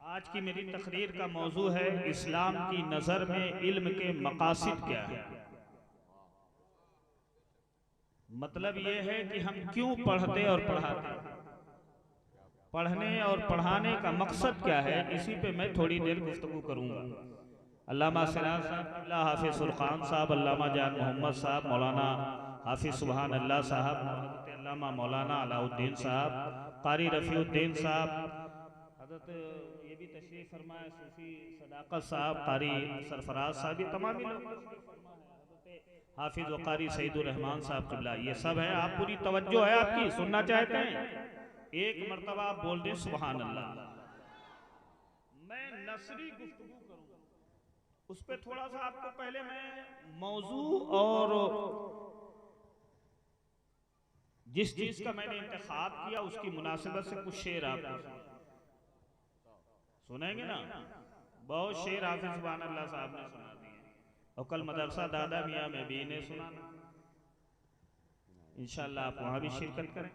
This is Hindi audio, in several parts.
आज की मेरी तकरीर का मौजू है इस्लाम की नज़र में इल्म के मकासिद क्या है। मतलब ये है कि हम क्यों पढ़ते और पढ़ाते हैं, पढ़ने और पढ़ाने का मकसद क्या है, इसी पे मैं थोड़ी देर गुफ्तगू करूंगा। अल्लामा सिराज साहब, अल्लाह हाफिज फुरकान साहब, अल्लामा जान मोहम्मद साहब, मौलाना हाफिज सुबहान अल्लाह साहब, हज़रत अल्लामा मौलाना अलाउद्दीन साहब, कारी रफ़ीउद्दीन साहब, हज़रत ये भी तशरीफ़ फरमाए, सूफी सदाकत साहब, कारी सरफराज साहब, ये तमामी लोग तशरीफ़ फरमा है, हज़रत हाफिज व कारी सईदुर रहमान साहब क़िबला, ये सब है। आप पूरी तवज्जो है आपकी, सुनना चाहते हैं, एक मरतबा आप बोल दें सुबहान अल्लाह। मैं नसरी गुफ्तगू करूंगा, उस पर थोड़ा सा आपको पहले मैं मौजू और जिस चीज का मैंने इंतखाब किया उसकी मुनासिबत से कुछ शेर आपको सुनेंगे ना। बहुत शेर हाफिज सुभान अल्लाह साहब ने सुना दिए और कल मदरसा दादा मियाँ में भी इन्हें सुनाना, इंशाअल्लाह आप वहां भी शिरकत करें।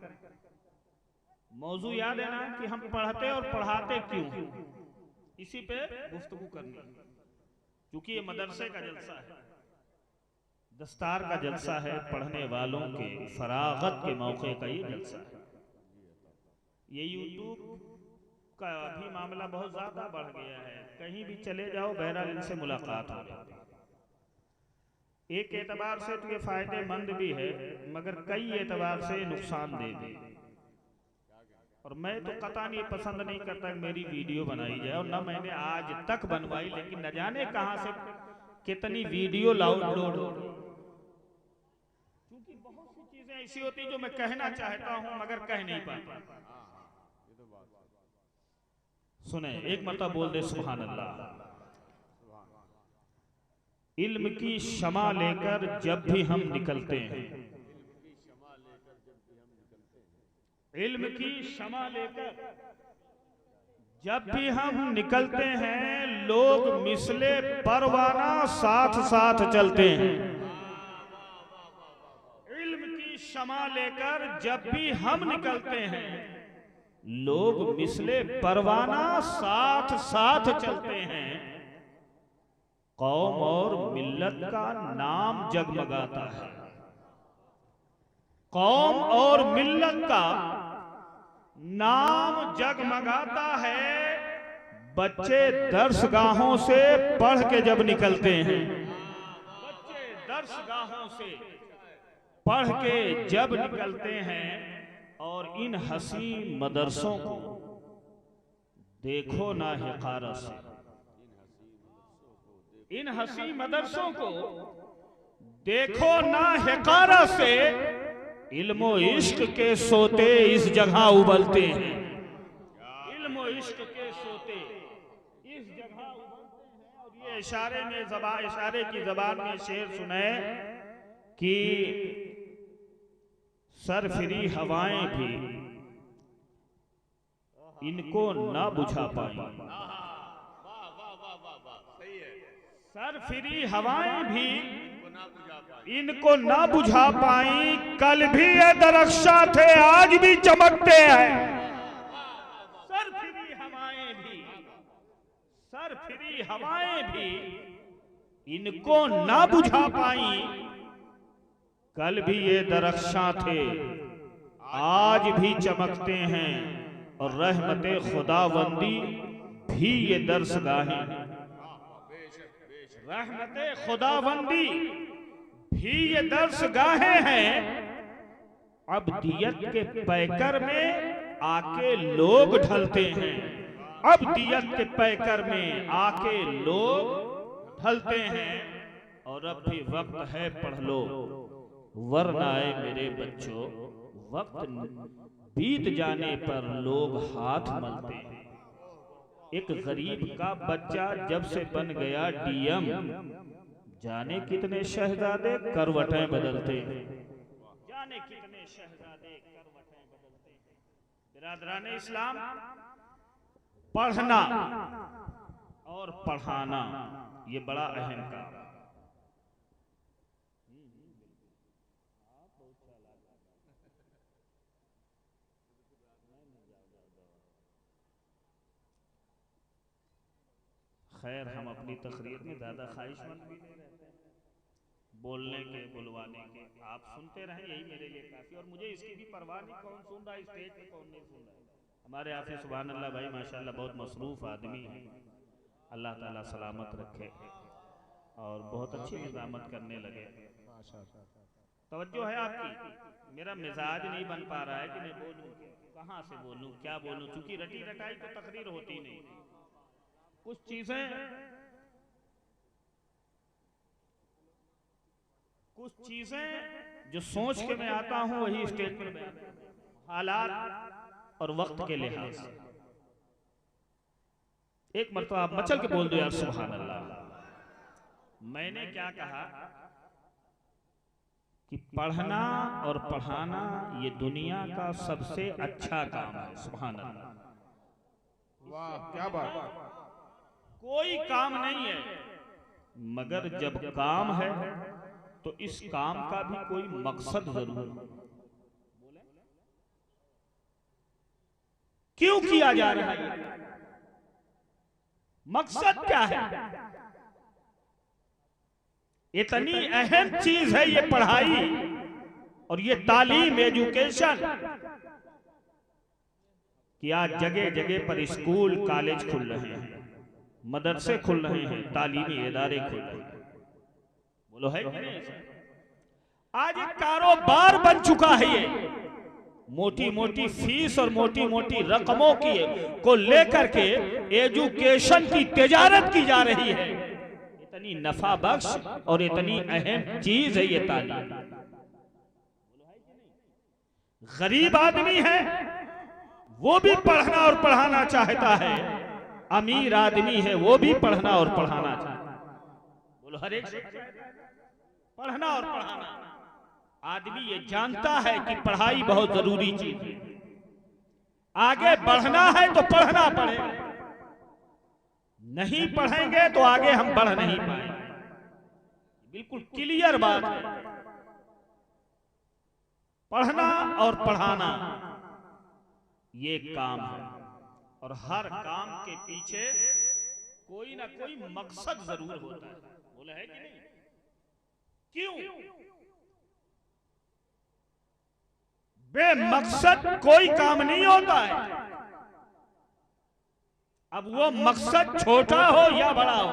मौजू याद है ना कि हम पढ़ते और पढ़ाते क्यों, इसी पे गुफ्तगू करनी, क्योंकि ये मदरसे का जलसा है, दस्तार का जलसा है, पढ़ने वालों के फरागत के मौके का ये जलसा है। ये यूट्यूब का भी मामला बहुत ज्यादा बढ़ गया है, कहीं भी चले जाओ बहरहाल इनसे मुलाकात हो जाती है। एक एतबार से तो ये फायदेमंद भी है, मगर कई एतबार से नुकसानदेह भी। और मैं तो कतई नहीं पसंद नहीं करता कि मेरी वीडियो बनाई जाए, और न मैंने आज तक बनवाई, लेकिन न जाने कहां से कितनी वीडियो डाउनलोड हो, क्योंकि बहुत सी चीजें ऐसी होती जो मैं कहना चाहता हूं मगर कह नहीं पाता। सुने, एक मरतबा बोल दे सुभान अल्लाह। इल्म की शमा लेकर जब भी हम निकलते हैं, इल्म की शमा लेकर जब भी हम निकलते हैं, लोग मिसले परवाना साथ साथ चलते हैं। इल्म की शमा लेकर जब भी हम निकलते हैं, लोग मिसले परवाना साथ साथ चलते हैं। कौम और मिल्लत का नाम जगमगाता है, कौम और मिल्लत का नाम जगमगाता है। बच्चे दर्सगाहों से पढ़ के जब निकलते हैं, बच्चे दर्सगाहों से पढ़ के जब निकलते हैं, और इन हसी मदरसों को देखो ना हिकारत से, इन हसी मदरसों को देखो ना हिकारत से, इल्मो इश्क के सोते इस जगह उबलते हैं। इल्मो इश्क के सोते इस जगह उबलते हैं। और ये इशारे में इशारे की जबान में शेर सुने कि सरफिरी हवाएं भी इनको ना बुझा पाई, सरफिरी हवाएं भी इनको ना बुझा पाई। कल भी ये दरख्शा थे, आज भी चमकते हैं। सरफिरी हवाएं भी, सरफिरी हवाएं भी इनको ना बुझा पाई। कल भी ये दरख्शा थे, आज भी चमकते हैं। और रहमते खुदावंदी भी ये दर्सगाहें, रहमते खुदावंदी भी ये दर्सगाहें हैं। अब दियत के पैकर में आके लोग ढलते हैं, अब दियत के पैकर में आके लोग ढलते हैं। और अब भी वक्त है, पढ़ लो वरना आए मेरे बच्चों, वक्त बीत जाने पर लोग हाथ मलते हैं। एक गरीब का बच्चा जब से बन गया डीएम, जाने कितने शहजादे करवटें बदलते हैं, जाने कितने शहजादे करवटें बदलते हैं। बिरादराने इस्लाम, पढ़ना और पढ़ाना ये बड़ा अहम काम है। खैर हम अपनी तकरीर में ज़्यादा ख्वाहिशमंद भी नहीं रहते, बोलने के बुलवाने के, आप सुनते रहें यही मेरे लिए काफ़ी। और मुझे इसकी भी परवाह नहीं कौन सुन रहा है स्टेज पे कौन नहीं सुन रहा है। हमारे हाफिज़ सुभान अल्लाह भाई माशाल्लाह बहुत मसरूफ़ आदमी है, अल्लाह ताला सलामत रखे और बहुत अच्छी निज़ामत करने लगे। तवज्जो है आपकी, मेरा मिजाज नहीं बन पा रहा है कि मैं बोलूं, कहाँ से बोलूं, क्या बोलूं, क्योंकि रटी रटाई तो तकरीर होती नहीं। कुछ चीजें जो सोच के मैं आता हूं वही स्टेज पर बयान, हालात और वक्त के लिहाज से। एक मरतबा आप मचल के बोल दो यार सुभान अल्लाह। मैंने क्या कहा कि पढ़ना और पढ़ाना ये दुनिया का सबसे अच्छा काम है। सुभान अल्लाह, वाह क्या बात। कोई काम नहीं है, मगर जब काम है तो इस काम का भी कोई मकसद जरूर है। क्यों किया जा रहा है, मकसद क्या है? इतनी अहम चीज है ये पढ़ाई और ये तालीम, एजुकेशन, कि आज जगह जगह पर स्कूल कॉलेज खुल रहे हैं, मदरसे खुल रहे हैं, तालीमी इदारे खुल रहे हैं। बोलो है कि नहीं? आज एक कारोबार बन चुका है ये, मोटी मोटी फीस और मोटी मोटी रकमों की को लेकर के एजुकेशन की तिजारत की जा रही है। इतनी नफा बख्श और इतनी अहम चीज है ये तालीम। गरीब आदमी है वो भी पढ़ना और पढ़ाना चाहता है, अमीर आदमी है वो भी पढ़ना और पढ़ाना चाहता है। बोलो हर एक पढ़ना और पढ़ाना। आदमी ये जानता है कि पढ़ाई बहुत जरूरी चीज है, आगे बढ़ना है तो पढ़ना पड़ेगा, नहीं पढ़ेंगे तो आगे हम बढ़ नहीं पाएंगे। बिल्कुल क्लियर बात है। पढ़ना और पढ़ाना ये काम है और हर काम के पीछे कोई ना कोई मकसद जरूर होता है। बोला है कि नहीं? क्यों? बेमकसद कोई काम नहीं होता है। अब वो मकसद छोटा हो या बड़ा हो।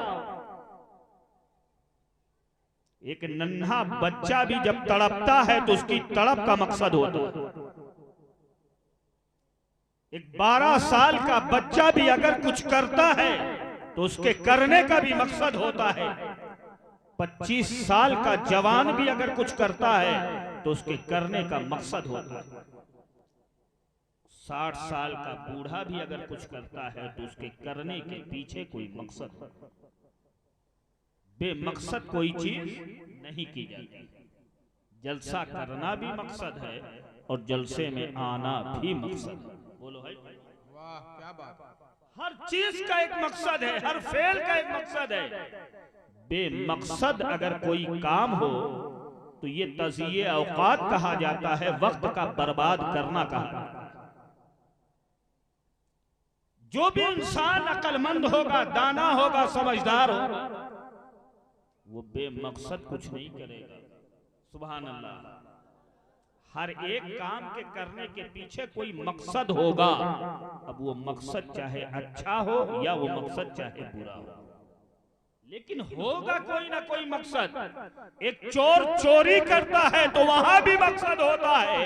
एक नन्हा बच्चा भी जब तड़पता है तो उसकी तड़प का मकसद होता है। एक 12 साल का बच्चा भी अगर कुछ करता है तो उसके करने का भी मकसद होता है। 25 साल का जवान भी अगर कुछ करता है तो उसके करने का मकसद होता है। 60 साल का बूढ़ा भी अगर कुछ करता है तो उसके करने के पीछे कोई मकसद होता है। बेमकसद कोई चीज नहीं की जाती। जलसा करना भी मकसद है और जलसे में आना भी मकसद है। बोलो है? वाह क्या बात। हर चीज का एक मकसद है, हर फेल का एक मकसद है। बेमकसद अगर कोई काम हो तो ये तज़िये औकात कहा जाता है, वक्त का बर्बाद करना कहा जाता है। जो भी इंसान अक्लमंद होगा, दाना होगा, समझदार होगा, वो बेमकसद कुछ नहीं करेगा। सुभान अल्लाह। हर एक काम के करने के पीछे कोई मकसद होगा। अब वो मकसद चाहे अच्छा हो या वो मकसद चाहे बुरा हो, लेकिन होगा कोई ना कोई मकसद। एक चोर चोरी करता है तो वहां भी मकसद होता है।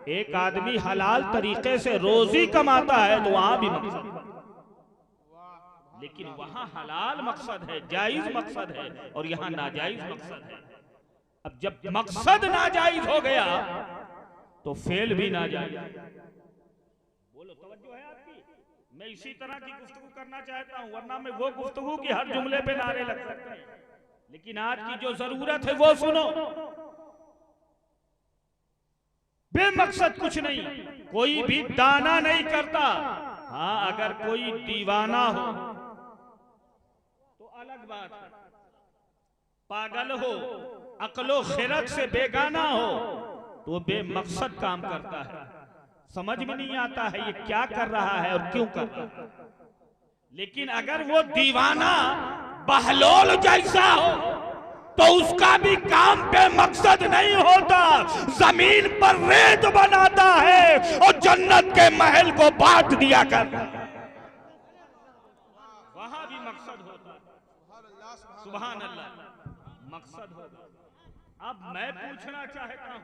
एक आदमी हलाल तरीके से रोजी कमाता है तो वहां भी मकसद, लेकिन वहां हलाल मकसद है, जायज मकसद है और यहाँ नाजायज मकसद है। अब जब मकसद नाजायज हो गया तो फेल भी नाजायज। बोलो तवज्जो है आपकी? मैं इसी तरह की गुफ्तगू करना चाहता हूं, वरना मैं वो गुफ्तगू की हर जुमले पे नारे लग सकते हैं, लेकिन आज की जो जरूरत है वो सुनो। बेमकसद कुछ नहीं, कोई भी दाना नहीं करता। हाँ, अगर कोई दीवाना हो तो अलग बात है, पागल हो, अक्लो खिरत से बेगाना हो तो बेमकसद काम करता है। समझ में नहीं आता है ये क्या कर रहा है और क्यों कर रहा है। लेकिन अगर वो दीवाना बहलोल जैसा हो तो उसका भी काम पे मकसद नहीं होता, जमीन पर रेत बनाता है और जन्नत के महल को बांट दिया करता है, वहां भी मकसद होता है। सुभान अल्लाह, मकसद होगा। अब मैं पूछना चाहता हूं,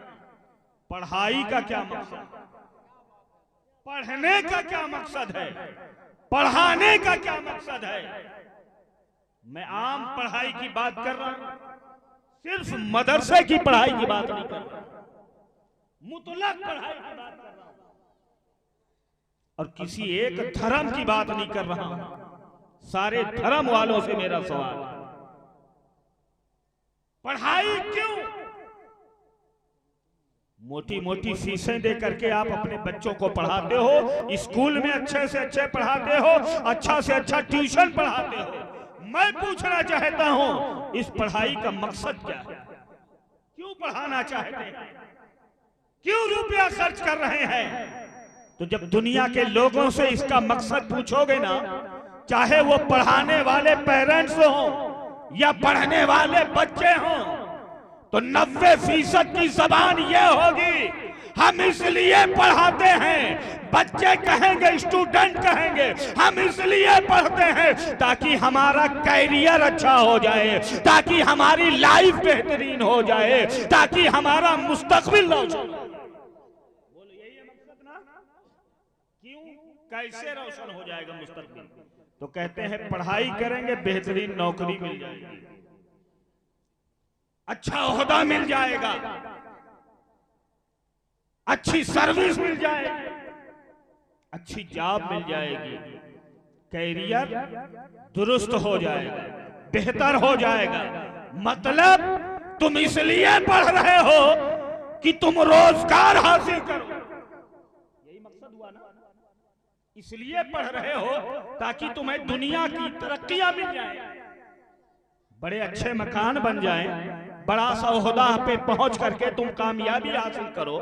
पढ़ाई का क्या मकसद, पढ़ने का क्या मकसद है, पढ़ाने का क्या मकसद है? मैं आम पढ़ाई की बात कर रहा हूं, सिर्फ मदरसे की पढ़ाई की बात नहीं कर रहा, मुतलक पढ़ाई की बात कर रहा हूं, और किसी एक धर्म की बात नहीं कर रहा हूं। सारे धर्म वालों से मेरा सवाल है, पढ़ाई क्यों? मोटी मोटी फीसें दे करके आप अपने बच्चों को पढ़ाते हो, स्कूल में अच्छे से अच्छे पढ़ाते हो, अच्छा से अच्छा ट्यूशन पढ़ाते हो। मैं पूछना चाहता हूं, इस पढ़ाई का मकसद क्या है? क्यों पढ़ाना चाहते हैं? क्यों रुपया खर्च कर रहे हैं? तो जब दुनिया के लोगों से इसका मकसद पूछोगे ना, चाहे वो पढ़ाने वाले पेरेंट्स हों या पढ़ने वाले बच्चे हों, तो 90% की जबान ये होगी, हम इसलिए पढ़ाते हैं। बच्चे कहेंगे, स्टूडेंट कहेंगे, हम इसलिए पढ़ते हैं ताकि हमारा कैरियर अच्छा हो जाए, ताकि हमारी लाइफ बेहतरीन हो जाए, ताकि हमारा मुस्तकबिल रोशन हो। बोलो, यही है मकसद ना? क्यों, कैसे रोशन हो जाएगा मुस्तकबिल? तो कहते हैं पढ़ाई करेंगे, बेहतरीन नौकरी मिल जाएगी, अच्छा ओहदा मिल जाएगा, अच्छी सर्विस मिल जाएगी, अच्छी जॉब मिल जाएगी, कैरियर दुरुस्त हो जाएगा, बेहतर हो जाएगा। मतलब तुम इसलिए पढ़ रहे हो कि तुम रोजगार हासिल करो, यही मकसद हुआ ना? इसलिए पढ़ रहे हो ताकि तुम्हें दुनिया की तरक्कियां मिल जाए, बड़े अच्छे मकान बन जाएं, बड़ा सा ओहदा पे पहुंच करके तुम कामयाबी हासिल करो,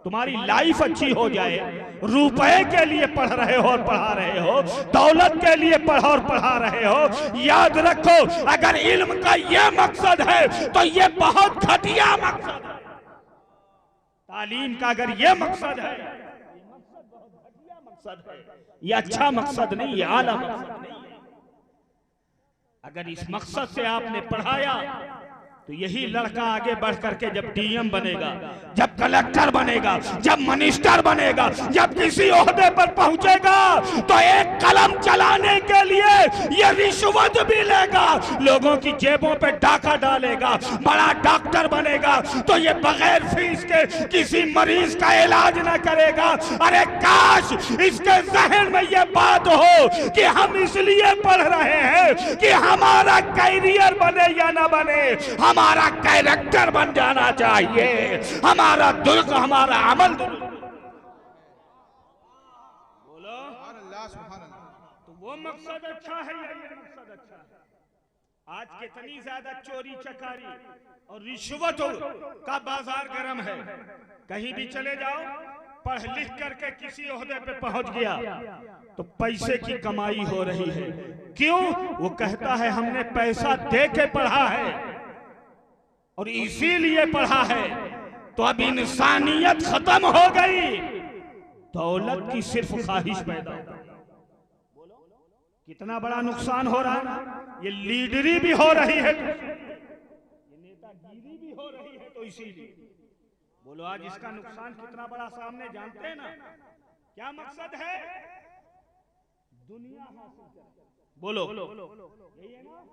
तुम्हारी लाइफ अच्छी हो जाए। रुपए के लिए पढ़ रहे हो और पढ़ा रहे हो, दौलत के लिए पढ़ और पढ़ा रहे हो। याद रखो, अगर इल्म का ये मकसद है तो ये बहुत घटिया मकसद है। तालीम का अगर ये मकसद है, ये मकसद बहुत घटिया मकसद है, ये अच्छा मकसद नहीं, ये आला मकसद नहीं है। अगर इस मकसद से आपने पढ़ाया तो यही लड़का आगे बढ़ करके जब डीएम बनेगा, जब कलेक्टर बनेगा, जब मिनिस्टर बनेगा, जब किसी ओहदे पर पहुंचेगा तो एक कलम चलाने के लिए ये रिश्वत भी लेगा, लोगों की जेबों पे डाका डालेगा। बड़ा डॉक्टर बनेगा तो ये बगैर फीस के किसी मरीज का इलाज ना करेगा। अरे काश इसके जहन में ये बात हो कि हम इसलिए पढ़ रहे हैं कि हमारा कैरियर बने या ना बने, हमारा कैरेक्टर बन जाना चाहिए, हमारा दुर्ग, हमारा अमल दुर्ग। बोलो, तो वो मकसद अच्छा है या ये मकसद अच्छा है? आज कितनी ज्यादा चोरी चकारी और रिश्वत का बाजार गर्म है। कहीं भी चले जाओ, पढ़ लिख करके किसी ओहदे पे पहुंच गया तो पैसे की कमाई हो रही है। क्यों? वो कहता है हमने पैसा दे के पढ़ा है और इसीलिए पढ़ा है। तो अब इंसानियत खत्म हो गई, दौलत की सिर्फ ख्वाहिश पैदा हो गई। कितना बड़ा नुकसान हो रहा है ना? ये लीडरी भी हो रही है, ये नेतागिरी भी हो रही है। तो इसीलिए बोलो, आज इसका नुकसान कितना बड़ा सामने जानते हैं ना? क्या मकसद है? दुनिया हासिल करना। बोलो, यही है ना?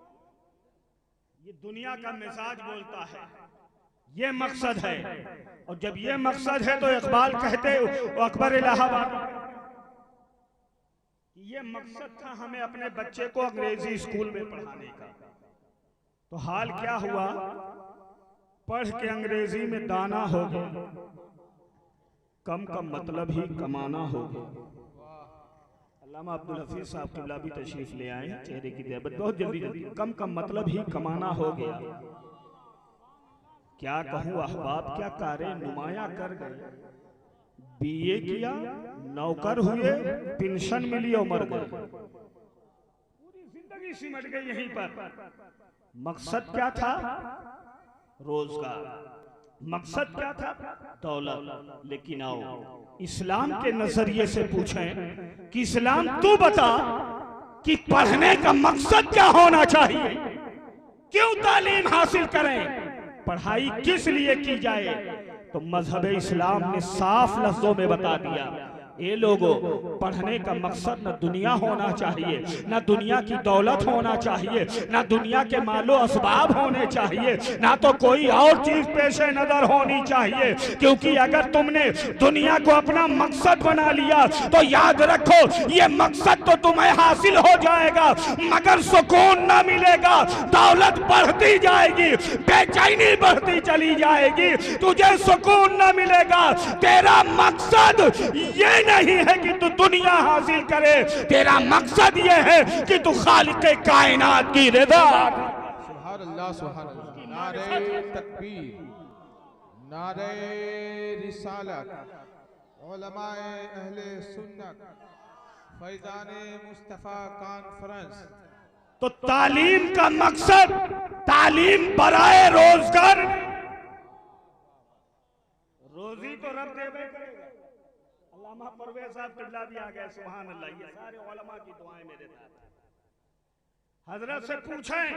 ये दुनिया का मिजाज बोलता है, ये मकसद है। और जब ये मकसद है तो इकबाल कहते, अकबर इलाहाबाद, ये मकसद था हमें अपने बच्चे को अंग्रेजी स्कूल में पढ़ाने का। तो हाल क्या हुआ? पढ़ के अंग्रेजी में दाना हो गया, कम का मतलब ही कमाना हो गया। अल्लामा अब्दुल हफीज साहब किबला भी तशरीफ ले आए, चेहरे की ज़ैबत बहुत जल्दी जल्दी, कम का मतलब ही कमाना हो गया। क्या कहूँ अहबाब, क्या कारे नुमाया कर गए। बीए किया, नौकर हुए, पेंशन मिली और मर गए। जिंदगी सिमट गई यहीं पर। मकसद क्या था? रोजगार। मकसद क्या था? दौलत। लेकिन आओ इस्लाम के नजरिए से पूछें कि इस्लाम तू बता कि पढ़ने का मकसद क्या होना चाहिए, क्यों तालीम हासिल करें, पढ़ाई किस लिए की जाए? तो मजहब इस्लाम ने साफ लफ्जों में बता दिया, ये लोगों पढ़ने का मकसद न दुनिया होना चाहिए, न दुनिया की दौलत होना चाहिए, न दुनिया के मालो असबाब होने चाहिए, ना तो कोई और चीज पेशे नजर होनी चाहिए। क्योंकि अगर तुमने दुनिया को अपना मकसद बना लिया तो याद रखो ये मकसद तो तुम्हें हासिल हो जाएगा मगर सुकून न मिलेगा, दौलत बढ़ती जाएगी, बेचैनी बढ़ती चली जाएगी, तुझे सुकून न मिलेगा। तेरा मकसद ये नहीं है कि तू दुनिया हासिल करे, तेरा मकसद ये है कि तू खालिक कायनात की रज़ा। सुभान अल्लाह, सुभान अल्लाह। नारे तकबीर, नारे रिसालत, उलमाए अहले सुन्नत, फैज़ाने मुस्तफा कॉन्फ्रेंस। तो तालीम का मकसद तालीम बराए रोजगार, रोजी तो रब देवे करेगा। अल्लामा परवेज साहब किबला भी आ गए, सुभान अल्लाह। ये सारे उलमा की दुआएं मेरे साथ। हजरत से पूछें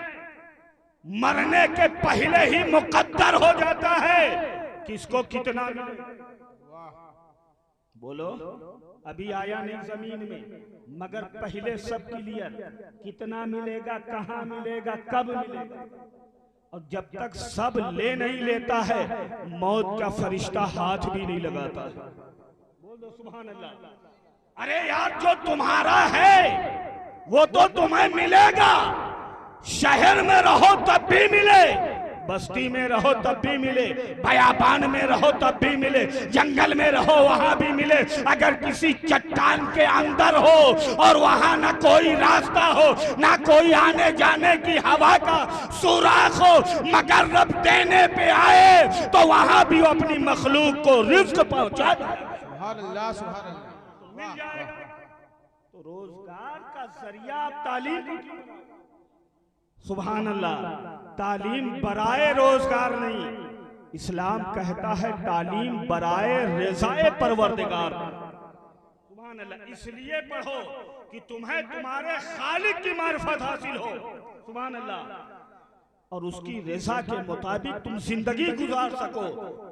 मरने के पहले ही मुकद्दर हो जाता है किसको कितना मिले? बोलो, अभी आया नहीं जमीन में मगर पहले सब क्लियर, कितना मिलेगा, कहां मिलेगा, कब मिलेगा। और जब तक सब ले नहीं लेता है मौत का फरिश्ता हाथ भी नहीं लगाता है। बोल दो सुभान अल्लाह। अरे यार जो तुम्हारा है वो तो तुम्हें मिलेगा, शहर में रहो तब भी मिले, बस्ती में रहो तब भी मिले, बयाबान में रहो तब भी मिले, जंगल में रहो वहां भी मिले। अगर किसी चट्टान के अंदर हो और वहां ना कोई रास्ता हो, ना कोई आने जाने की हवा का सुराख हो, मगर रब देने पे आए तो वहां भी वो अपनी मखलूक को रिज्क पहुंचा दे। सुभान अल्लाह, सुभान अल्लाह। मिल जाएगा। तो रोजगार का जरिया तालीम, सुभान अल्लाह। तालीम बराए रोजगार नहीं, इस्लाम कहता है तालीम बराए रज़ाए परवरदिगार। सुभान अल्लाह। इसलिए पढ़ो कि तुम्हें तुम्हारे खालिक की मारिफत हासिल हो, सुभान अल्लाह, और उसकी रज़ा के मुताबिक तुम जिंदगी गुजार सको।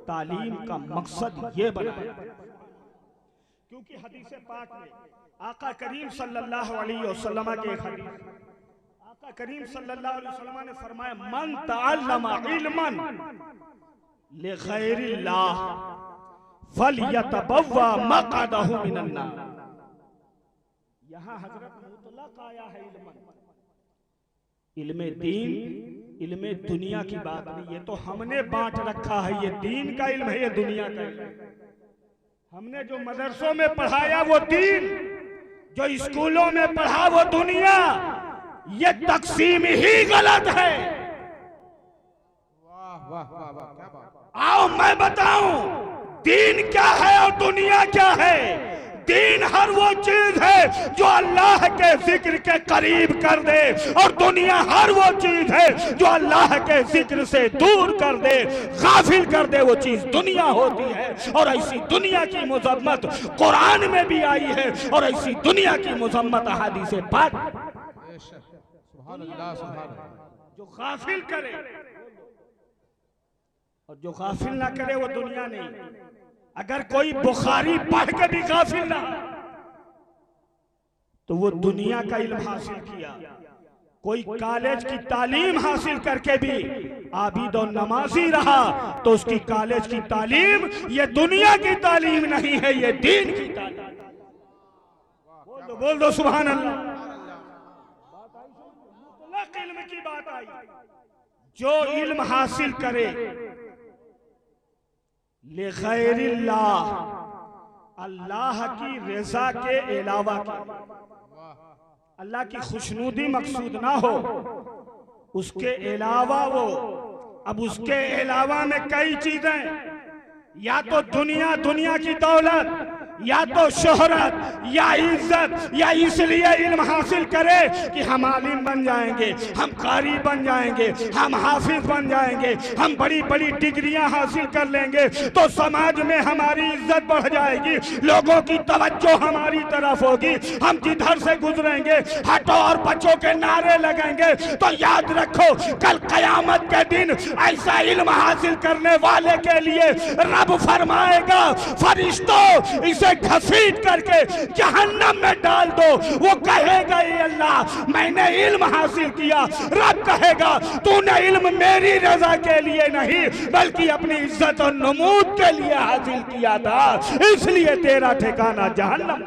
तालीम का मकसद ये बनाया, क्योंकि हदीस पाक में आका करीम सल्लल्लाहु अलैहि वसल्लम के एक हदीस, आका करीम सल्लल्लाहु अलैहि वसल्लम ने फरमाया मन तअल्लमा इल्मन लिगैरिल्लाह फलयतबव्वा मक़अदहु मिनन नार। यहां हजरत मुतलक आया है इल्मन, इल्मे दीन, इल्मे दुनिया की बात नहीं। ये तो हमने बांट रखा है, ये दीन का इल्म है, ये दुनिया का इल्म है। हमने जो मदरसों में पढ़ाया वो दीन, जो स्कूलों में पढ़ा वो दुनिया। ये तकसीम ही गलत है। वाह वाह वाह वाह, क्या बात। आओ मैं बताऊं दीन क्या है और दुनिया क्या है। दीन हर वो चीज है जो अल्लाह के जिक्र के करीब कर दे, और दुनिया हर वो चीज है जो अल्लाह के जिक्र से दूर कर दे, गाफिल कर दे, वो चीज दुनिया होती है। और ऐसी दुनिया की मुजम्मत कुरान में भी आई है, और ऐसी दुनिया की मुजम्मत अहादीस पाक। सुभान अल्लाह, सुभान अल्लाह। जो गाफिल करे और जो गाफिल ना करे वो दुनिया नहीं। अगर कोई बुखारी पढ़ के भी गाफिल ना तो वो दुनिया का इल्म हासिल किया। कोई कॉलेज की तालीम हासिल करके भी आबिद और नमाजी रहा तो उसकी कॉलेज की तालीम ये दुनिया की तालीम नहीं है, ये दीन की तालीम। बोल दो सुभान अल्लाह। मुतलक इल्म की बात आई। जो इल्म हासिल करे लिगैरिल्लाह, अल्लाह की रज़ा के अलावा के, अल्लाह की खुशनुदी मकसूद ना हो, उसके अलावा वो, अब उसके अलावा में कई चीजें, या तो दुनिया, दुनिया की दौलत, या तो शोहरत या इज्जत, या इसलिए इल्म हासिल करे कि हम आलिम बन जाएंगे, हम कारी बन जाएंगे, हम हाफिज बन जाएंगे, हम बड़ी बड़ी डिग्रियां हासिल कर लेंगे तो समाज में हमारी इज्जत बढ़ जाएगी, लोगों की तवज्जो हमारी तरफ होगी, हम जिधर से गुजरेंगे हटो और बचो के नारे लगेंगे। तो याद रखो कल कयामत के दिन ऐसा इल्म हासिल करने वाले के लिए रब फरमाएगा फरिश्तों इसे घसीट करके जहन्नम में डाल दो। वो कहेगा ये अल्लाह मैंने इल्म हासिल किया, रब कहेगा तूने इल्म मेरी रजा के लिए नहीं बल्कि अपनी इज्जत और नमूद के लिए हासिल किया था, इसलिए तेरा ठिकाना जहन्नम।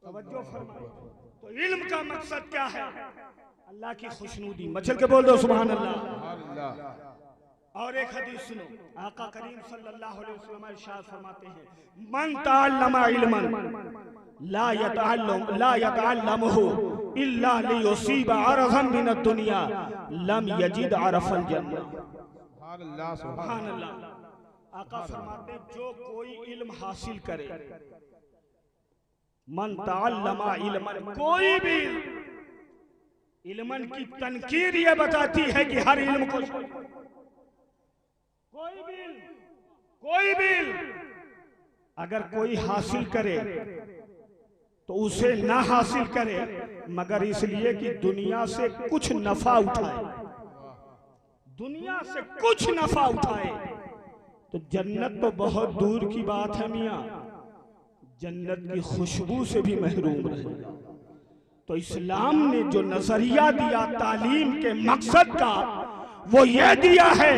तवज्जो फरमाइए। तो इल्म का मकसद क्या है? अल्लाह की खुशनुदी। मचल के बोल दो सुभान अल्लाह। और एक हदीस सुनो, आका करीम सल्लल्लाहु अलैहि वसल्लम इरशाद फरमाते हैं मन तअल्लमा इल्मन ला यतअल्लमुहु इल्ला लियुसीब अरज़न मिन दुनिया लम यजिद अरफ़ल जन्नह। सुभान अल्लाह। आका फरमाते हैं जो कोई इल्म हासिल करे, मन तअल्लमा इल्मन, कोई भी इल्मन की तनकीर ये बताती है कि हर इल्म को कोई भी अगर कोई हासिल करे तो उसे ना हासिल करे मगर इसलिए कि दुनिया से कुछ नफा उठाए, दुनिया से कुछ नफा उठाए तो जन्नत तो बहुत दूर की बात है मियां, जन्नत की खुशबू से भी महरूम रहेगा। तो इस्लाम ने जो नजरिया दिया तालीम के मकसद का वो ये दिया है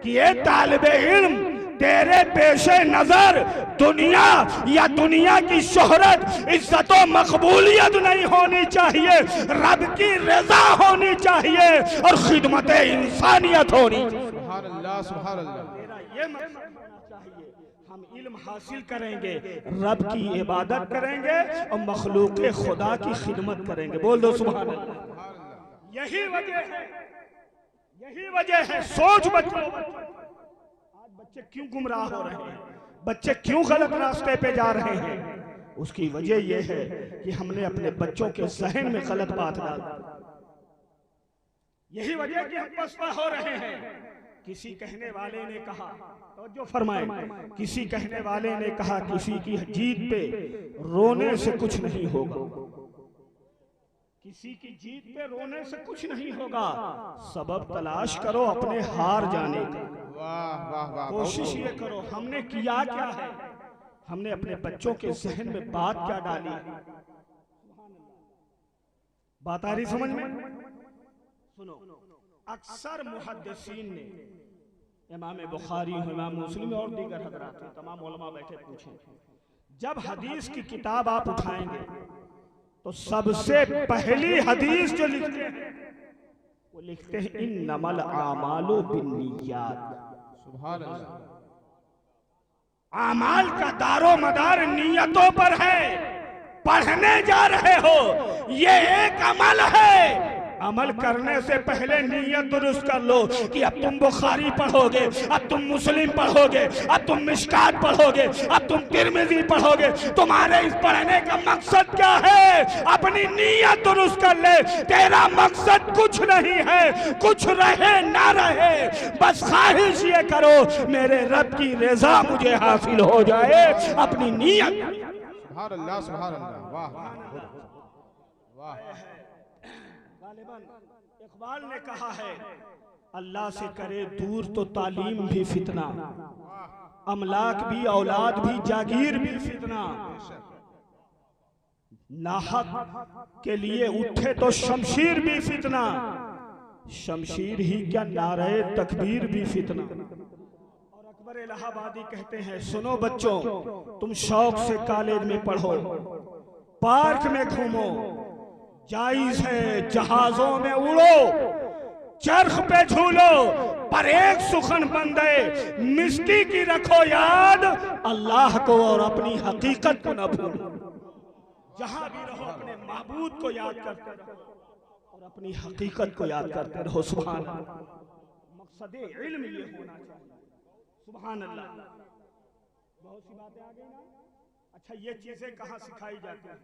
कि ये तालिबे इल्म तेरे पेशे नजर दुनिया या दुनिया की शोहरत, इज्जत और मकबूलियत नहीं होनी चाहिए, रब की रजा होनी चाहिए और खिदमत इंसानियत होनी चाहिए। सुभान अल्लाह, सुभान अल्लाह। मेरा ये मकसद होना चाहिए, हम इल्म हासिल करेंगे, रब की इबादत करेंगे और मखलूक खुदा की खिदमत करेंगे। बोल दो सुभान अल्लाह। यही वजह है सोच बच्चों, आज बच्चे क्यों गुमराह हो रहे हैं, बच्चे क्यों गलत रास्ते पे जा रहे हैं, उसकी वजह यह है कि हमने अपने बच्चों के जहन में गलत बात डाल दी। यही वजह कि हम पछता हो रहे हैं। किसी कहने वाले ने कहा, तो जो फरमाए, किसी कहने वाले ने कहा किसी की जीत पे रोने से कुछ नहीं होगा, किसी की जीत पे रोने से कुछ नहीं होगा, सबब तलाश करो अपने हार जाने का। वाह वाह वाह। कोशिश ये करो हमने किया क्या है, हमने अपने बच्चों के जहन में बात क्या डाली। बात आ रही समझ में? सुनो, अक्सर मुहद्दिसीन ने, इमाम बुखारी, इमाम मुस्लिम और दीगर हजरात, तमाम उलमा बैठे पूछें, जब हदीस की किताब आप उठाएंगे तो सबसे पहली हदीस जो लिखते हैं वो लिखते हैं इन्नमल आमालु बिन्नियात। सुभान अल्लाह। आमाल का दारो मदार नियतों पर है। पढ़ने जा रहे हो ये एक अमल है, अमल करने से पहले नियत दुरुस्त कर लो कि अब तुम बुखारी पढ़ोगे, अब तुम मुस्लिम पढ़ोगे, अब तुम मिशकात पढ़ोगे, अब तुम तिरमिजी पढ़ोगे। तुम्हारे इस पढ़ने का मकसद क्या है? अपनी नियत दुरुस्त कर ले। तेरा मकसद कुछ नहीं है, कुछ रहे ना रहे, बस ख्वाहिश ये करो मेरे रब की रजा मुझे हासिल हो जाए। अपनी नियत। सुभान अल्लाह, सुभान अल्लाह। वाह वाह। इकबाल ने कहा है अल्लाह से करे दूर तो तालीम भी फितना, अमलाक भी, औलाद भी, जागीर भी फितना, नाहक के लिए उठे तो शमशीर भी फितना, शमशीर ही क्या नारे तकबीर भी फितना। और अकबर इलाहाबादी कहते हैं सुनो बच्चों, तुम शौक से कॉलेज में पढ़ो, पार्क में घूमो, जायज है जहाजों में उड़ो, चरख पे झूलो, पर एक सुखन बंदे मिस्टी की रखो याद, अल्लाह को और अपनी हकीकत को न भूलो। जहां भी रहो अपने माबूद को याद करते रहो और अपनी हकीकत को याद करते रहो। सुभान अल्लाह। मकसद इल्म ये होना चाहिए। सुभान अल्लाह। बहुत सी बातें आ गई ना। अच्छा, ये चीजें कहाँ सिखाई जाती हैं?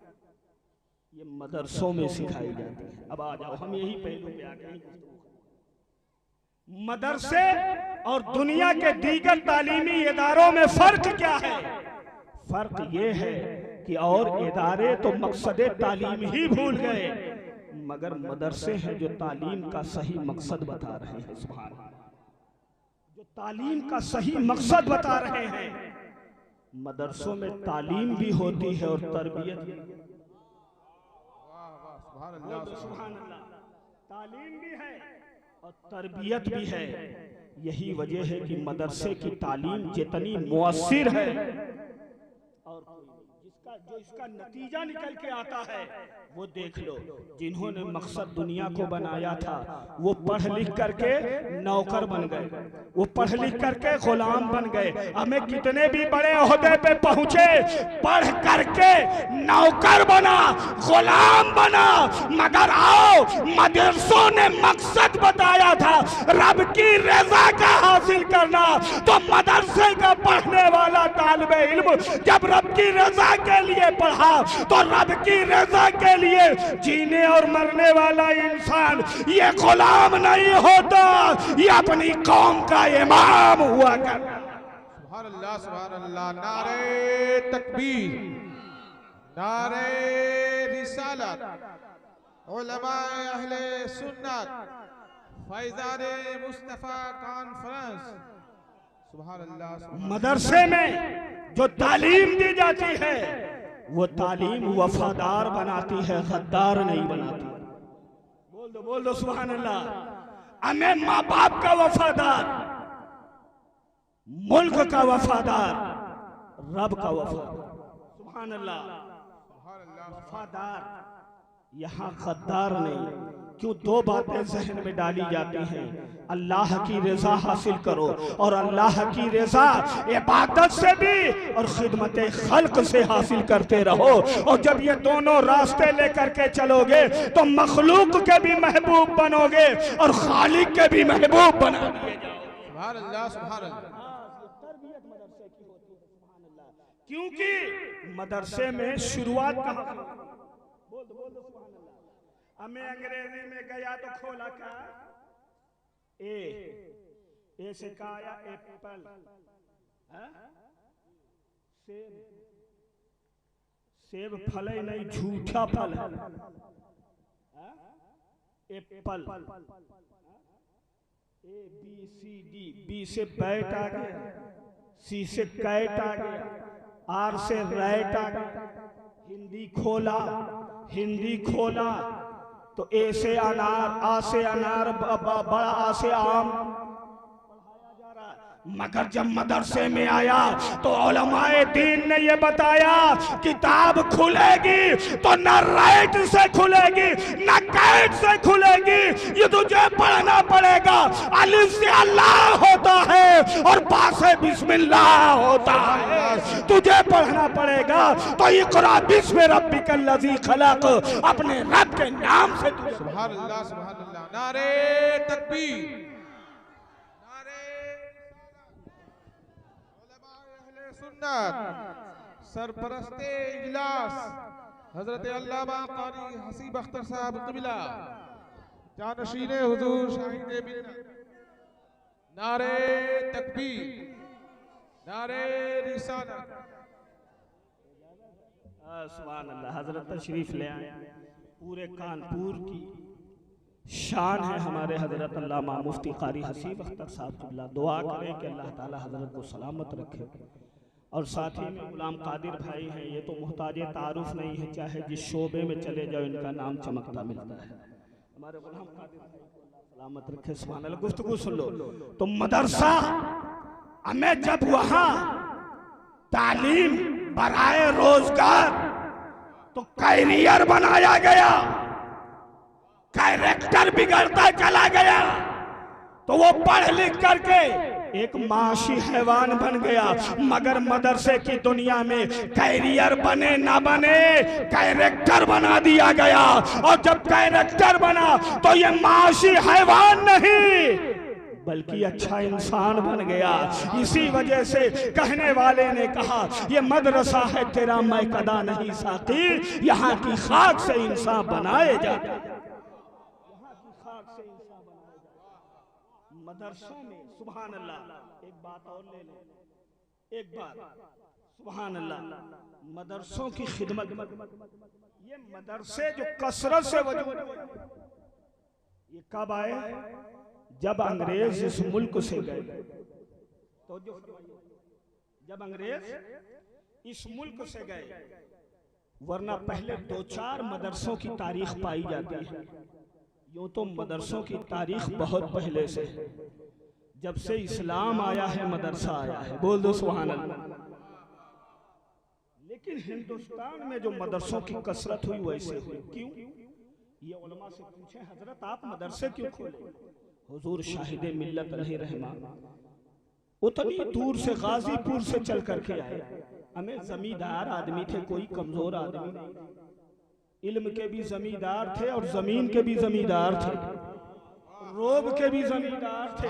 ये मदरसों में सिखाई जाती है। अब आ जाओ, हम यही पहलू पे आ गए। मदरसे और दुनिया के दीगर तालीमी इदारों में फर्क क्या है? फर्क ये है कि और इदारे तो मकसद तालीम ही भूल गए, मगर मदरसे हैं जो तालीम का सही मकसद बता रहे हैं। सुभान अल्लाह, जो तालीम का सही मकसद बता रहे हैं। मदरसों में तालीम भी होती है और तरबियत भी। सुभान अल्लाह, तालीम भी है और तरबियत भी है। यही वजह है कि मदरसे की तालीम जितनी मुअस्सिर है और जो इसका नतीजा निकल के आता है वो देख लो। जिन्होंने मकसद दुनिया को बनाया था वो पढ़ लिख करके नौकर बन गए, वो पढ़ लिख करके गुलाम बन गए। हमें कितने भी बड़े ओहदे पे पहुंचे, पढ़ करके नौकर बना, गुलाम बना, मगर आओ मदरसों ने मकसद बताया था रब की रजा का हासिल करना। तो मदरसे का पढ़ने वाला तालिबे इल्म जब रब की रजा के लिए पढ़ा तो रब की रजा के लिए जीने और मरने वाला इंसान ये गुलाम नहीं होता, ये अपनी कौम का इमाम हुआ करता। सुभान अल्लाह, सुभान अल्लाह। नारे तकबीर, नारे रिसालत, उलमाए अहले सुन्नत, फैज़ाने मुस्तफा कॉन्फ्रेंस। सुभान अल्लाह। मदरसे में जो तालीम दी जाती है वो तालीम वफादार बनाती है, गद्दार नहीं बनाती। बोल दो सुभान अल्लाह। हमें माँ बाप का वफादार, मुल्क का वफादार, रब का वफादार। सुभान अल्लाह, वफादार, यहाँ गद्दार नहीं। क्यों? दो बातें जहन में डाली जाती हैं। अल्लाह की रजा हासिल करो और अल्लाह की रजा इबादत से भी और खिदमत खल्क से हासिल करते रहो। और जब ये दोनों रास्ते लेकर के चलोगे तो मखलूक के भी महबूब बनोगे और खालिक के भी महबूब बना दिए जाओगे। सुभान अल्लाह, सुभान अल्लाह। तरबियत मदरसे की होती है। सुभान अल्लाह। क्योंकि मदरसे में शुरुआत कहाँ? बोल दो सुभान अल्लाह। हमें अंग्रेजी में गया तो खोला क्या? ए से कहा आया एप्पल, सेब, सेब फल ही नहीं, झूठा फल है। Apple, A B C D, B से बैट आ गया, सी से कैट आ गया, आर से रैट आ गया। हिंदी खोला, हिंदी खोला तो ए से अनार, आ से अनार, बड़ा आ से आम पढ़ाया जा रहा है। मगर जब मदरसे में आया तो उलमाए दीन ने ये बताया किताब खुलेगी तो न राइट से खुलेगी न कैट से खुलेगी, ये तुझे पढ़ना पड़ेगा। अलिफ से अल्लाह होता है और बा से बिस्मिल्लाह होता है, तुझे पढ़ना पड़ेगा। तो इक़रा बिस्मि रब्बिकल लज़ी खलक़, अपने रब के नाम से तुझे। सुभान अल्लाह, सुभान अल्लाह। नारे तकबीर, नारे उलमाए अहले सुन्नत, सरपरस्ते इजलास हजरत अल्लामा कारी हसीब अख्तर साहब क़िबला, जानशीने हुजूर शाहीन मिन्नत। नारे तकबीर, नारे रिसालत। सुभान अल्लाह। हजरत तशरीफ ले आए। पूरे कानपुर की शान है हमारे हजरत अल्लामा मुफ्ती कारी हसीब अख्तर साहब क़िबला। दुआ करें कि अल्लाह ताला हजरत को सलामत रखे। और साथ ही में गुलाम कादिर भाई हैं, ये तो मुहताज तारुफ नहीं है, चाहे जिस शोबे में चले जाओ इनका नाम चमकता मिलता है। हमारे गुलाम कादिर भाई को सलामत रखे। सुभान अल्लाह। गुफ्तगू सुन लो। तो मदरसा हमें जब वहां तालीम बराए रोजगार तो कैरियर बनाया गया, कैरेक्टर बिगड़ता चला गया, तो वो पढ़ लिख करके एक माशी हैवान बन गया। मगर मदरसे की दुनिया में कैरियर बने ना बने, कैरेक्टर बना दिया गया। और जब कैरेक्टर बना तो ये माशी हैवान नहीं बल्कि अच्छा इंसान बन गया। इसी वजह से कहने वाले ने कहा ये मदरसा है तेरा मैं कदा नहीं साकी, यहाँ की खाक से इंसान बनाए जाते हैं, यहाँ की खाक से इंसान बनाए जाते हैं। मदरसों में सुभान अल्लाह, एक बात और ले लें, एक बात सुभान अल्लाह, मदरसों की खिदमत, ये मदरसे जो कसरत से वजूद, ये कब आए? जब अंग्रेज इस मुल्क से गए, तो जब अंग्रेज इस मुल्क से गए, वरना पहले 2-4 मदरसों की तारीख पाई जाती है। यूं तो मदरसों की तारीख बहुत पहले से, जब से इस्लाम आया है मदरसा आया है, बोल दो सुभान अल्लाह। लेकिन हिंदुस्तान में जो मदरसों की कसरत हुई वैसे हुई क्यों? ये उलमा से पूछे हजरत आप मदरसे क्यों खोले? हुजूर शाहिद मिल्लत अलैहि रहमा उतनी दूर से गाजीपुर से चल करके आए। हमें जमींदार आदमी थे, कोई कमजोर आदमी नहीं, इल्म के भी जमींदार थे और जमीन के भी जमींदार थे, रोब के भी जमींदार थे,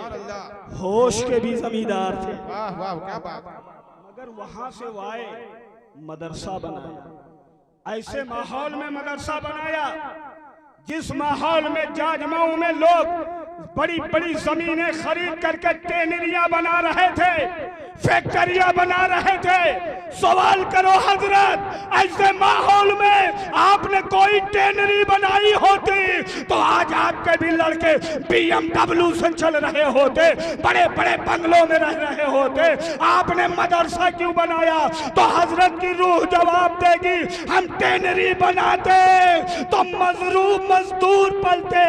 होश के भी जमींदार थे। वाह वाह क्या बात। मगर वहां से वो आए, मदरसा बनाया, ऐसे माहौल में मदरसा बनाया जिस माहौल में जाजमाऊ में लोग बड़ी बड़ी जमीनें खरीद करके टेनरियां बना रहे थे, फैक्ट्रियां बना रहे थे। सवाल करो हजरत, ऐसे माहौल में आपने कोई टेनरी बनाई होती तो आज आपके भी लड़के BMW से चल रहे होते, बड़े बड़े बंगलों में रह रहे होते। आपने मदरसा क्यों बनाया? तो हजरत की रूह जवाब देगी, हम टेनरी बनाते तो मजदूर पलते,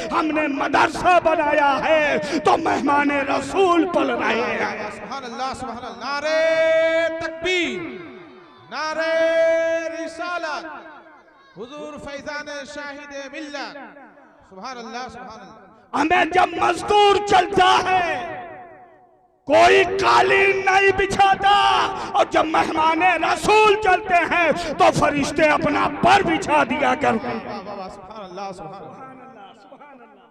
हमने मदरसा बनाया है तो मेहमान रसूल पल रहे हैं। सुभान अल्लाह सुभान अल्लाह। नारे तकबीर, नारे रिसालत, हुजूर फैजान शाहिद मिल्लत, सुभान अल्लाह सुभान अल्लाह। हमें जब मजदूर चलता है कोई कालीन नहीं बिछाता, और जब मेहमान रसूल चलते हैं तो फरिश्ते अपना पर बिछा दिया करते हैं। सुभान अल्लाह सुभान अल्लाह सुभान अल्लाह।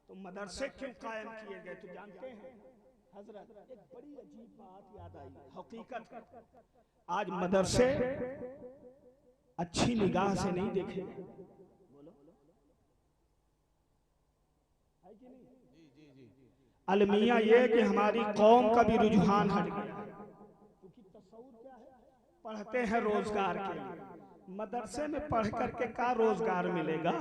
तो मदरसे क्यों कायम किए गए तो जानते हैं हजरत? एक बड़ी अजीब बात याद आई, हकीकत आज मदरसे अच्छी निगाह से नहीं देखे, बोलो है कि नहीं? अलमिया ये कि हमारी कौम का भी रुझान हट गया, क्योंकि तस्वुर क्या है, पढ़ते हैं रोजगार के लिए, मदरसे में पढ़ करके का रोजगार मिलेगा?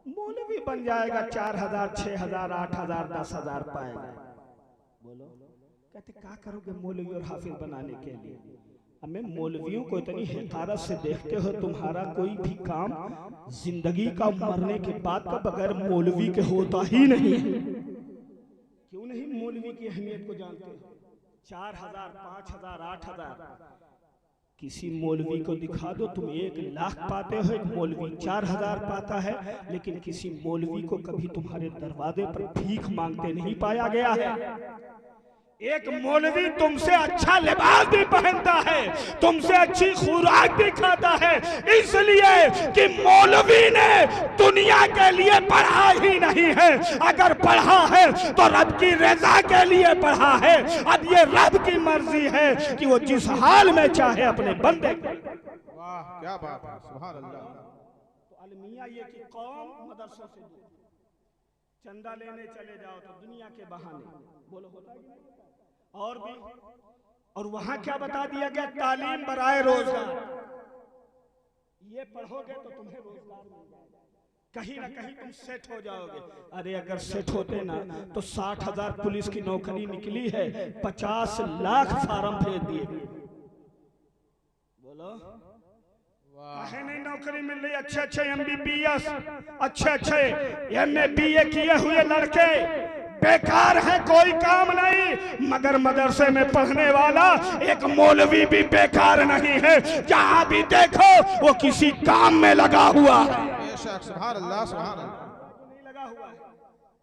मौलवी बन जाएगा, 4000 6000 8000 10,000 पाएगा। बोलो कहते क्या करोगे मौलवी और हाफिज बनाने के लिए? हमें मौलवियों को इतनी हिकारत से देखते हो, तुम्हारा कोई भी काम जिंदगी का मरने के बाद का बगैर मौलवी के होता ही नहीं है। क्यों नहीं मौलवी की अहमियत को जानते हो? 4000 5000 8000, किसी मौलवी को दिखा दो तुम 1 लाख पाते हो, एक मौलवी 4000 पाता है, लेकिन किसी मौलवी को कभी तुम्हारे दरवाजे पर भीख मांगते नहीं पाया गया है। एक मौलवी तुमसे अच्छा लिबास भी पहनता है, तुमसे अच्छी खुराक भी खाता है, इसलिए कि मौलवी ने दुनिया के लिए पढ़ा ही नहीं है। अगर पढ़ा है तो रब की रजा के लिए पढ़ा है। अब ये रब की मर्जी है कि वो जिस हाल में चाहे अपने बंदे को। वाह क्या बात है, सुभान अल्लाह। तो अलमिया ये कि कौम मदरसों से दूर, चंदा लेने चले जाओ तो दुनिया के बहाने, बोलो होता है और भी। और वहां क्या बता दिया गया? तालीम बराए रोजगार, ये पढ़ोगे तो तुम्हें रोजगार मिल जाएगा, कहीं ना कहीं तुम सेट हो जाओगे। अरे अगर सेट होते ना तो 60,000 पुलिस की नौकरी निकली है, 50 लाख फार्म भेज दिए। बोलो कहे नहीं नौकरी मिल रही? अच्छे अच्छे MBBS, अच्छे अच्छे MA BA किए हुए लड़के बेकार है, कोई काम नहीं। मगर मदरसे में पढ़ने वाला एक मौलवी भी बेकार नहीं है, जहां भी देखो वो किसी काम में लगा हुआ है। सुभान अल्लाह सुभान अल्लाह। नहीं लगा हुआ है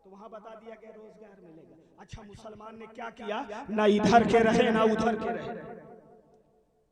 तो वहां बता दिया गया रोजगार मिलेगा। अच्छा मुसलमान ने क्या किया? ना इधर के रहे ना उधर के रहे,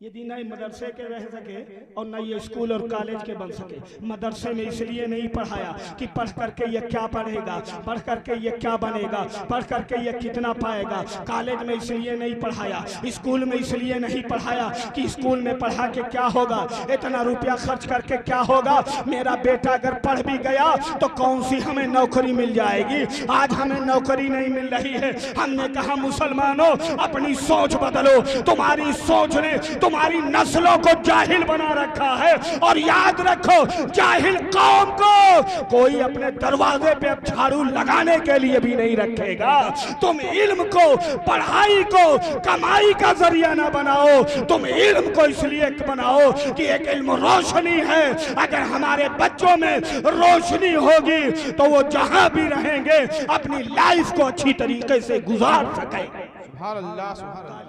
यदि नहीं मदरसे के रह सके और न ये स्कूल और कॉलेज के बन सके। मदरसे में इसलिए नहीं पढ़ाया कि पढ़ करके ये क्या पढ़ेगा, पढ़ करके ये क्या बनेगा, पढ़ करके ये कितना पाएगा। कॉलेज में इसलिए नहीं पढ़ाया, स्कूल में इसलिए नहीं पढ़ाया कि स्कूल में पढ़ा के क्या होगा, इतना रुपया खर्च करके क्या होगा। मेरा बेटा अगर पढ़ भी गया तो कौन सी हमें नौकरी मिल जाएगी। आज हमें नौकरी नहीं मिल रही है। हमने कहा मुसलमानों अपनी सोच बदलो। तुम्हारी सोच ने तुम्हारी नस्लों को जाहिल बना रखा है। और याद रखो जाहिल कौम को कोई अपने दरवाजे पे झाड़ू लगाने के लिए भी नहीं रखेगा। तुम इल्म को, पढ़ाई को कमाई का जरिया ना बनाओ। तुम इल्म को इसलिए बनाओ कि एक इल्म रोशनी है। अगर हमारे बच्चों में रोशनी होगी तो वो जहां भी रहेंगे अपनी लाइफ को अच्छी तरीके से गुजार सके। सुभान अल्लाह, सुभान अल्लाह।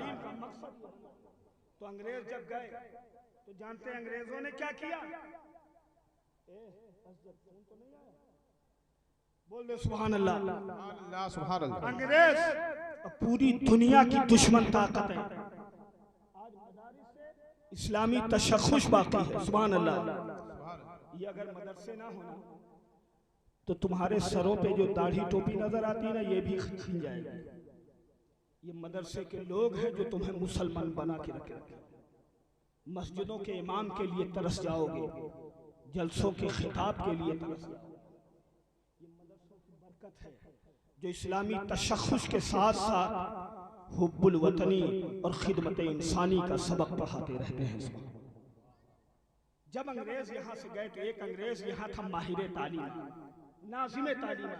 तो अंग्रेज जब गए तो जानते हैं अंग्रेजों ने क्या किया? बोल दे सुभान अल्लाह, सुभान अल्लाह। अंग्रेज पूरी दुनिया की दुश्मन ताकत है। आज इस्लामी तशख़्ख़ुश बाकी है। सुभान अल्लाह। ये अगर मदरसे ना होना तो तुम्हारे सरों पे जो दाढ़ी टोपी नजर आती है ना, ये भी छिन जाएगी। ये मदरसे के लोग हैं जो तुम्हें मुसलमान बना के रखे। मस्जिदों के इमाम के लिए तरस जाओगे, जलसों के खिताब के लिए तरस जाओगे। ये मदरसों की बरकत है जो इस्लामी तशख़्ख़ुश के साथ साथ हुब्बुल वतनी और खिदमत इंसानी का सबक पढ़ाते रहते हैं। जब अंग्रेज यहाँ से गए तो एक अंग्रेज यहाँ था माहिर तालीम, नाज़िम तालीम।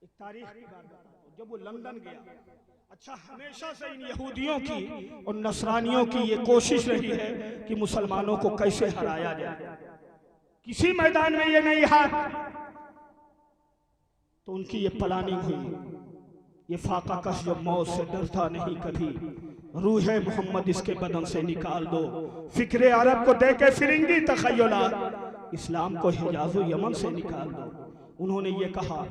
एक तारीख की बात बताता हूं, जब वो लंदन गया, अच्छा हमेशा से इन यहूदियों की और नसरानियों की ये कोशिश रही है कि मुसलमानों को कैसे हराया जाए। किसी मैदान में ये नहीं हार, तो उनकी ये प्लानिंग हुई। ये फाका कश जो मौत से डरता नहीं कभी, रूह मोहम्मद इसके बदन से निकाल दो। फिक्रे अरब को दे के फिरिंगी तखय्युलात, इस्लाम को हिजाज़ो यमन से निकाल दो। उन्होंने ये कहा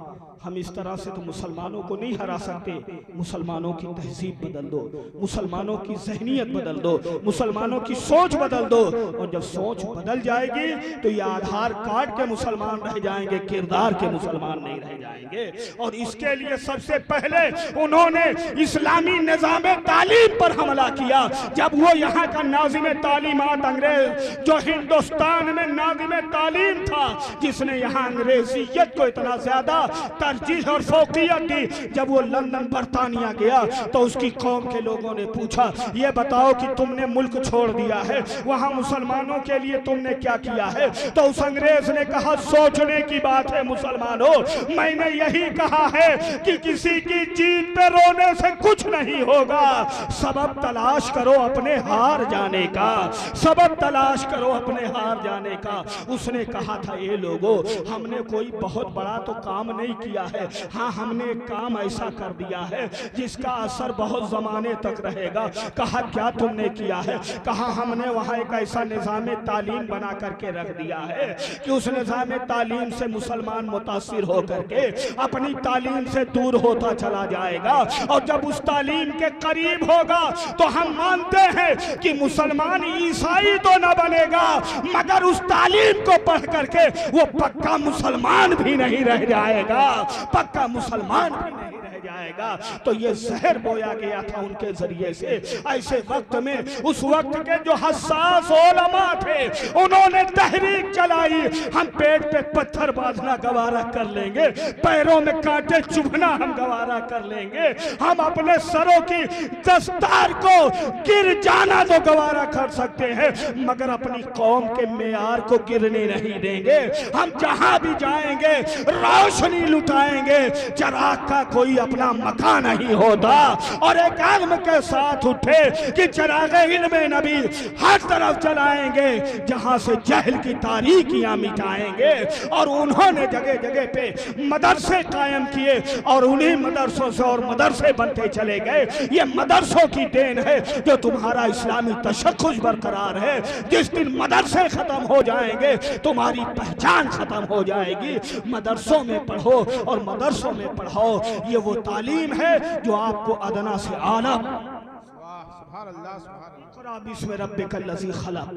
हम इस तरह से तो मुसलमानों को नहीं हरा सकते। मुसलमानों की तहजीब बदल दो, मुसलमानों की ज़हनियत बदल दो, मुसलमानों की सोच बदल दो। और जब सोच बदल जाएगी तो ये आधार कार्ड के मुसलमान रह जाएंगे, किरदार के मुसलमान नहीं रह जाएंगे। और इसके लिए सबसे पहले उन्होंने इस्लामी निज़ाम तालीम पर हमला किया। जब वो यहाँ का नाज़िम तालीमात अंग्रेज, जो हिंदुस्तान में नाज़िम तालीम था, जिसने यहाँ अंग्रेजियत को इतना ज्यादा तरजीह और फौकियत दी, जब वो लंदन बरतानिया गया तो उसकी कौम के लोगों ने पूछा ये बताओ कि तुमने मुल्क छोड़ दिया है, वहां मुसलमानों के लिए तुमने क्या किया है? तो उस अंग्रेज ने कहा सोचने की बात है मुसलमानों, मैंने यही कहा है कि किसी की जीत पे रोने से कुछ नहीं होगा। सबब तलाश करो अपने हार जाने का, सबब तलाश करो अपने हार जाने का। उसने कहा था ये लोगों हमने कोई बहुत बड़ा तो काम नहीं किया है, हाँ हमने एक काम ऐसा कर दिया है जिसका असर बहुत जमाने तक रहेगा। कहा क्या तुमने किया है? कहा हमने वहाँ एक ऐसा निज़ाम तालीम बना करके रख दिया है कि उस निज़ाम तालीम से मुसलमान मुतासिर हो करके अपनी तालीम से दूर होता चला जाएगा। और जब उस तालीम के करीब होगा तो हम मानते हैं कि मुसलमान ईसाई तो न बनेगा, मगर उस तालीम को पढ़ करके वो पक्का मुसलमान भी नहीं रह जाएगा, पक्का मुसलमान भी नहीं रह जाएगा। तो ये जहर बोया गया था उनके जरिए से। ऐसे वक्त में उस वक्त के जो हसास उलमा थे उन्होंने तहरीक चलाई, हम पेट पे पत्थर बांधना गवारा कर लेंगे, पैरों में कांटे चुभना हम गवारा कर लेंगे, हम अपने सरों की दस्तार को गिर जाना तो गवारा कर सकते हैं, मगर अपनी कौम के मेयार को गिरने नहीं देंगे। हम जहां भी जाएंगे रोशनी लुटाएंगे, चिराग का कोई अपना मकान नहीं होता। और एक आदम के साथ उठे कि चिराग इल्म नबी हर तरफ चलाएंगे, जहां से जहल की तारीकियां मिटाएंगे। और उन्होंने जगह जगह पे मदरसे कायम किए और उन्हीं मदरसों से और मदरसे बनते चले गए। ये मदरसों की देन है जो तुम्हारा इस्लामी तशख़्ख़ुश बरकरार है। जिस दिन मदरसे खत्म हो जाएंगे तुम्हारी पहचान खत्म हो जाएगी। मदरसों में पढ़ो और मदरसों में पढ़ाओ, ये वो तालीम है जो आपको अदना से आला। सुभान अल्लाह, सुभान अल्लाह। इक़रा बिस्मि रब्बिकल्लज़ी खलक़,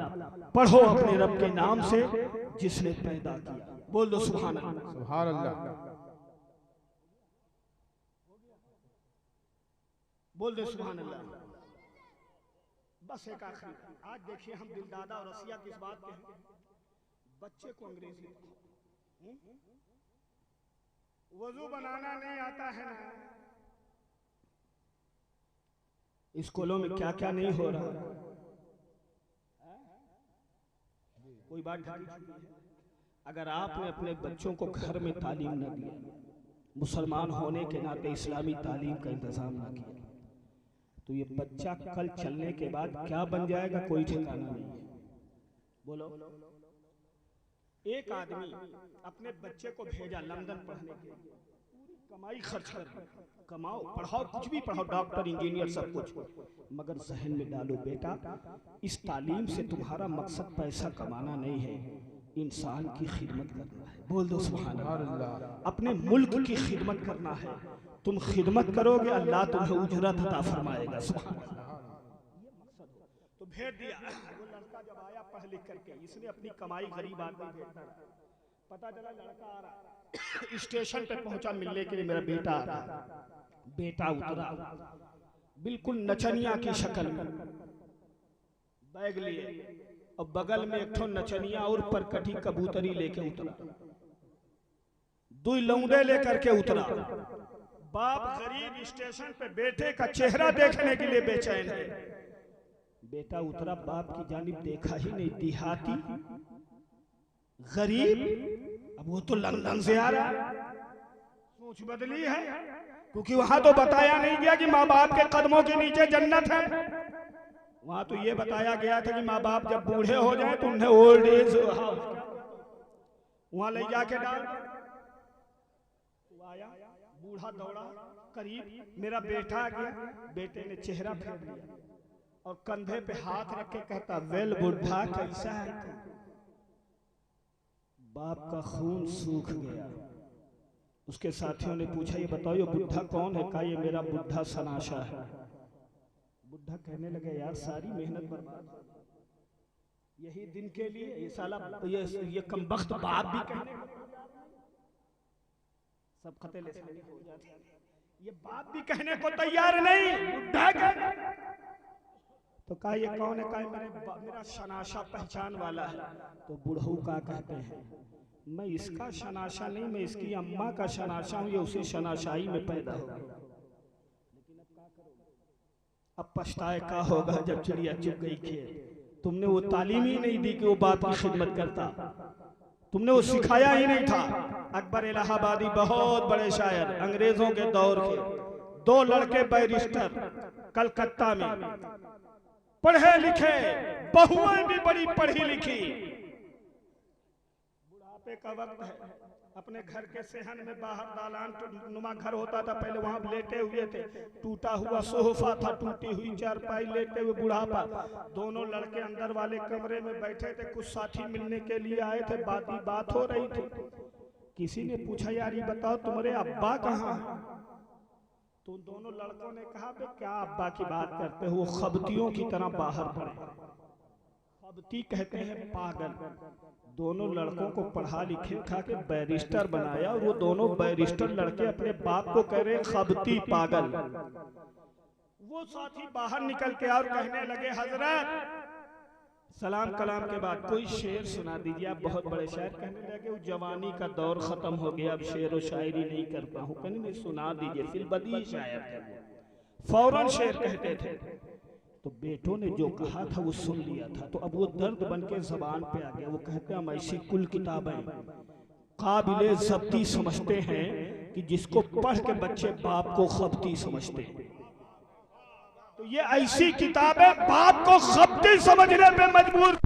पढ़ो अपने रब के नाम से जिसने पैदा किया। बोल दो सुभान अल्लाह। सुभान अल्लाह। बोल दो सुभान अल्लाह। बस एक आखिरी, आज देखिए हम दिलदादा और रसिया किस बात के हैं, बच्चे को अंग्रेजी वजू बनाना नहीं आता है ना, स्कूलों में क्या क्या नहीं हो रहा, कोई बात ढाई छुपी है। अगर आपने अपने बच्चों को घर में तालीम न दी, मुसलमान होने के नाते इस्लामी तालीम का इंतजाम न किया, तो ये बच्चा कल चलने के बाद क्या बन जाएगा कोई ठिकाना नहीं है। बोलो, एक आदमी अपने बच्चे को भेजा लंदन पढ़ने के लिए, कमाई खर्च कर, कमाओ पढ़ाओ, कुछ भी पढ़ाओ, डॉक्टर इंजीनियर सब कुछ, मगर जहन में डालो बेटा इस तालीम से तुम्हारा मकसद पैसा कमाना नहीं है, इंसान की खिदमत करना है। बोल दो सुभान अल्लाह। अपने मुल्क की खिदमत करना है, तुम खिदमत करोगे अल्लाह तुम्हें उजरत अता फरमाएगा। सुभान अल्लाह। तो भेज दिया, वो लड़का जब आया पढ़ लिख करके, इसने अपनी कमाई गरीब आदमी भेजता रहा, पता चला लड़का आ रहा, स्टेशन पे पहुंचा मिलने के लिए, मेरा बेटा आ रहा। बेटा उतरा बिल्कुल नचनिया की शक्ल में, बैग लिए और बगल में एक ठो नचनिया और परकटी कबूतरी लेके उतरा, दो लौंडे लेकर के उतरा। बाप गरीब स्टेशन पे बेटे का चेहरा देखने के लिए बेचैन है। बेटा उतरा, बाप की जानिब देखा ही नहीं, देहाती गरीब, अब वो तो लंदन से आ रहा, सोच बदली है, क्योंकि वहां तो बताया नहीं गया कि माँ बाप के कदमों के नीचे जन्नत है। वहां तो ये बताया गया था कि माँ बाप जब बूढ़े हो जाए तो उन्हें ओल्ड एज हाउस वहां ले जाके डाल। आया बूढ़ा दौड़ा करीब, मेरा बेटा आ गया, बेटे ने चेहरा फेर लिया और कंधे पे हाथ रख के कहता, वेल बुढ़ा कैसा है तू? बाप का खून सूख गया। उसके साथियों ने पूछा, ये बताओ ये बुढ़ा कौन है? कहा, ये मेरा बुढ़ा सनाशा है। बुढ़ा कहने लगे, यार सारी मेहनत बर्बाद, यही दिन के लिए ये साला ये कमबख्त बाप भी कहने सब खतेले से हो जाते, ये बाप भी कहने को तैयार नहीं, बुढ़ा कहने। तो कहा ये कौन है? कहा मेरा शनाशा पहचान वाला है। तो बुढ़ऊ का कहते हैं, मैं इसका शनाशा नहीं, मैं इसकी अम्मा का शनाशा हूँ, ये उसी शनाशाई में पैदा हो। लेकिन अब क्या करोगे? अब पछताए का होगा जब चिड़िया चुग गई खेत। तुमने वो तालीम ही नहीं दी कि वो बाप की खिदमत करता, तुमने वो सिखाया ही नहीं था। अकबर इलाहाबादी बहुत बड़े शायर, अंग्रेजों के दौर के, दो लड़के बैरिस्टर कलकत्ता में, पढ़े लिखे, बहुएं भी बड़ी पढ़ी लिखी। बुढ़ापे का वक्त है, अपने घर के सेहन में बाहर दालान नुमा घर होता था पहले, वहां लेटे हुए थे, टूटा हुआ सोफा था, टूटी हुई चारपाई, लेटे हुए बुढ़ापा। दोनों लड़के अंदर वाले कमरे में बैठे थे, कुछ साथी मिलने के लिए आए थे, बात हो रही थी। किसी ने पूछा, यार ये बताओ तुम्हारे अब्बा कहाँ हैं? तो दोनों लड़कों ने कहा, बे क्या अब्बा की बात करते हो, वो खबतियों की तरह बाहर पड़े। खबती कहते हैं पागल। दोनों लड़कों को पढ़ा लिखा के बैरिस्टर बनाया, और वो दोनों बैरिस्टर लड़के अपने बाप को कह रहे खबती पागल। वो साथी बाहर निकल के और कहने लगे, हजरत सलाम कलाम के बाद कोई शेर सुना दीजिए। आप बहुत बड़े शायर। कहने लगे, वो जवानी का दौर खत्म हो गया, अब शेर व शायरी नहीं करता हूँ। कहने लगे, सुना दीजिए। फिलबदी शायर थे, फौरन शेर कहते थे। तो बेटों ने जो कहा था वो सुन लिया था, तो अब वो दर्द बन के जबान पे आ गया। वो कहते हैं, हम ऐसी कुल किताबें काबिले ज़ब्ती समझते हैं कि जिसको पढ़ के बच्चे बाप को खबती समझते हैं। तो ये ऐसी किताबें बाप को खबती समझने पे मजबूर